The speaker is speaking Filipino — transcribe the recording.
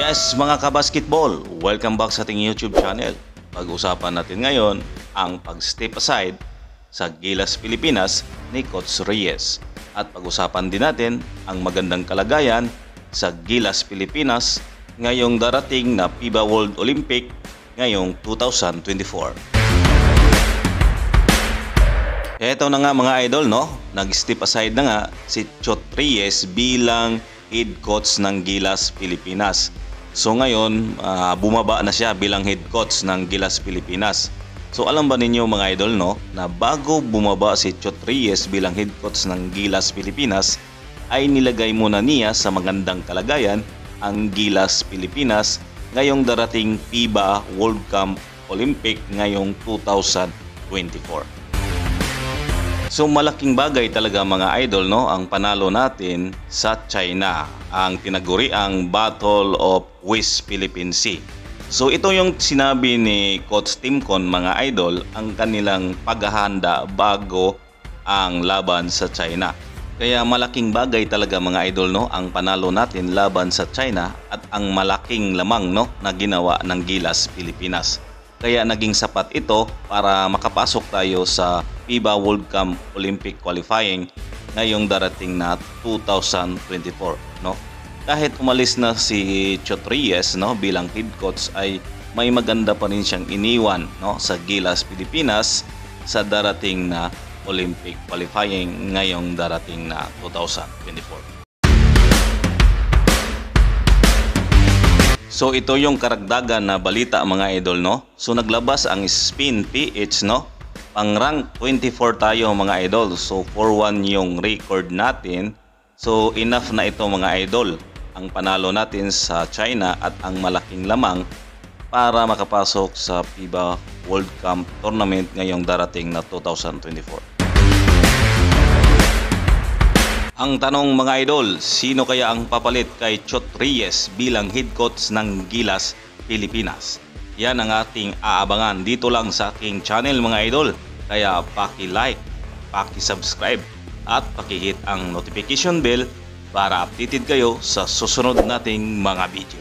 Yes mga kabasketball, welcome back sa ating YouTube channel. Pag-usapan natin ngayon ang pag-step aside sa Gilas Pilipinas ni Coach Reyes. At pag-usapan din natin ang magandang kalagayan sa Gilas Pilipinas ngayong darating na FIBA World Olympic ngayong 2024. Eto na nga mga idol, no? Nag-step aside na nga si Coach Reyes bilang head coach ng Gilas Pilipinas. So ngayon, bumaba na siya bilang head coach ng Gilas Pilipinas. So alam ba ninyo mga idol, no, na bago bumaba si Coach Reyes bilang head coach ng Gilas Pilipinas, ay nilagay muna niya sa magandang kalagayan ang Gilas Pilipinas ngayong darating FIBA World Cup Olympic ngayong 2024. So malaking bagay talaga mga idol, no, ang panalo natin sa China, ang tinaguriang Battle of West Philippine Sea. So ito yung sinabi ni Coach Timcon mga idol, ang kanilang paghahanda bago ang laban sa China. Kaya malaking bagay talaga mga idol, no, ang panalo natin laban sa China at ang malaking lamang, no, na ginawa ng Gilas Pilipinas. Kaya naging sapat ito para makapasok tayo sa FIBA World Cup Olympic Qualifying ngayong darating na 2024, no? Kahit umalis na si Coach Reyes, no, bilang head coach, ay may maganda pa rin siyang iniwan, no, sa Gilas Pilipinas sa darating na Olympic Qualifying ngayong darating na 2024. So ito yung karagdagan na balita mga idol, no. So naglabas ang Spin PH, no. Pang rank 24 tayo mga idol. So 4-1 yung record natin. So enough na ito mga idol, ang panalo natin sa China at ang malaking lamang para makapasok sa FIBA World Cup Tournament ngayong darating na 2024. Ang tanong mga idol, sino kaya ang papalit kay Coach Reyes bilang head coach ng Gilas Pilipinas? Yan ang ating aabangan dito lang sa aking channel mga idol. Kaya paki-like, paki-subscribe at paki-hit ang notification bell para updated kayo sa susunod nating mga video.